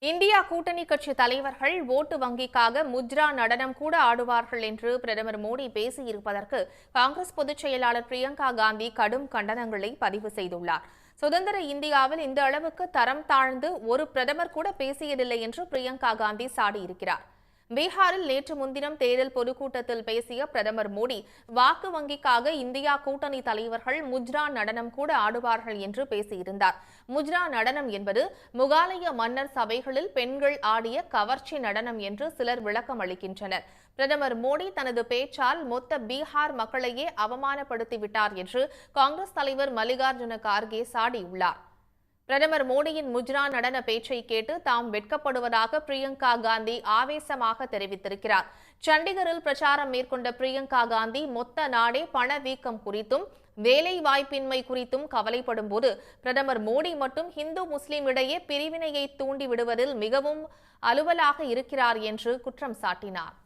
India கூட்டணி கட்சி தலைவர்கள் ஓட்டு வங்கிக்காக முத்ரா நடனம் கூட ஆடுவார்கள் என்று பிரதமர் மோடி பேசியிருப்பதற்கு காங்கிரஸ் பொதுச் செயலாளர் பிரியங்கா காந்தி கடும் கண்டனங்களை பதிவு செய்துள்ளார். சுதந்திர இந்தியாவில் இந்த அளவுக்கு தரம் தாழ்ந்து ஒரு பிரதமர் கூட பேசியதில்லை என்று பிரியங்கா காந்தி சாடியிருக்கிறார். பீகாரில் நேற்று முன்தினம் தேர்தல் பொதுக்கூட்டத்தில் பேசிய பிரதமர் மோடி வாக்கு வங்கிக்காக இந்தியா கூட்டணி தலைவர்கள் முத்ரா நடனம் கூட ஆடுவார்கள் என்று பேசியிருந்தார். முத்ரா நடனம் என்பது முகாலய மன்னர் சபைகளில் பெண்கள் ஆடிய கவர்ச்சி நடனம் என்று சிலர் விளக்கம் அளிக்கின்றனர். பிரதமர் மோடி தனது பேச்சால் மொத்த பீகார் மக்களையே அவமானப்படுத்திவிட்டார் என்று காங்கிரஸ் தலைவர் மல்லிகார்ஜுன கார்கே சாடியுள்ளார். பிரதமர் மோடியின் முத்ரா நடன பேச்சை கேட்டு தாம் வெட்கப்படுவதாக பிரியங்கா காந்தி ஆவேசமாக தெரிவித்திருக்கிறார். சண்டிகரில் பிரச்சாரம் மேற்கொண்ட பிரியங்கா காந்தி மொத்த நாடே பணவீக்கம் குறித்தும் வேலை வாய்ப்பின்மை குறித்தும் கவலைப்படும் போது பிரதமர் மோடி மட்டும் இந்து முஸ்லிம் இடையே பிரிவினையை தூண்டி விடுவதில் மிகவும் அலுவலாக இருக்கிறார் என்று குற்றம் சாட்டினார்.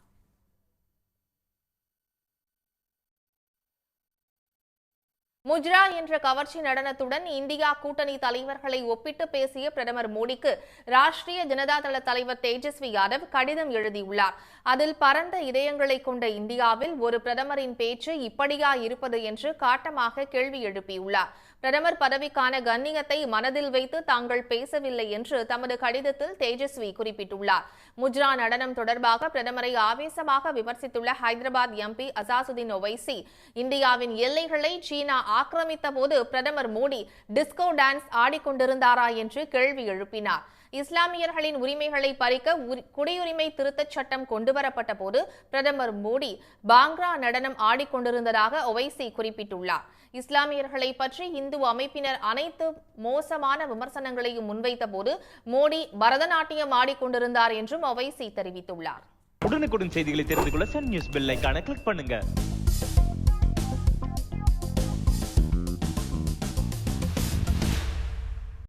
முத்ரா என்ற கவர்ச்சி நடனத்துடன் இந்தியா கூட்டணி தலைவர்களை ஒப்பிட்டு பேசிய பிரதமர் மோடிக்கு ராஷ்டிரிய ஜனதா தள தலைவர் தேஜஸ்வி யாதவ் கடிதம் எழுதியுள்ளார். அதில் பரந்த இதயங்களை கொண்ட இந்தியாவில் ஒரு பிரதமரின் பேச்சு இப்படியா இருப்பது என்று காட்டமாக கேள்வி எழுப்பியுள்ளார். பிரதமர் பதவிக்கான கண்ணியத்தை மனதில் வைத்து தாங்கள் பேசவில்லை என்று தமது கடிதத்தில் தேஜஸ்வி குறிப்பிட்டுள்ளார். முத்ரா நடனம் தொடர்பாக பிரதமரை ஆவேசமாக விமர்சித்துள்ள ஹைதராபாத் எம்பி அசாசுதீன் ஒவைசி, இந்தியாவின் எல்லைகளை சீனா ஆக்கிரமித்த போது பிரதமர் மோடி டிஸ்கோ டான்ஸ் ஆடிக்கொண்டிருந்தாரா என்று கேள்வி எழுப்பினார். இஸ்லாமியர்களின் உரிமைகளை பறிக்க குடியுரிமை திருத்தச் சட்டம் கொண்டுவரப்பட்ட போது பிரதமர் மோடி பாங்க்ரா நடனம் ஆடிக்கொண்டிருந்ததாக ஒவைசி குறிப்பிட்டுள்ளார். இஸ்லாமியர்களை பற்றி இந்து அமைப்பினர் அனைத்து மோசமான விமர்சனங்களையும் முன்வைத்த போது மோடி பரதநாட்டியம் ஆடிக்கொண்டிருந்தார் என்றும் ஒவைசி தெரிவித்துள்ளார். உடனுக்குடன் செய்திகளை தெரிந்து கொள்ள சன் நியூஸ் பெல் ஐகானை கிளிக் பண்ணுங்க.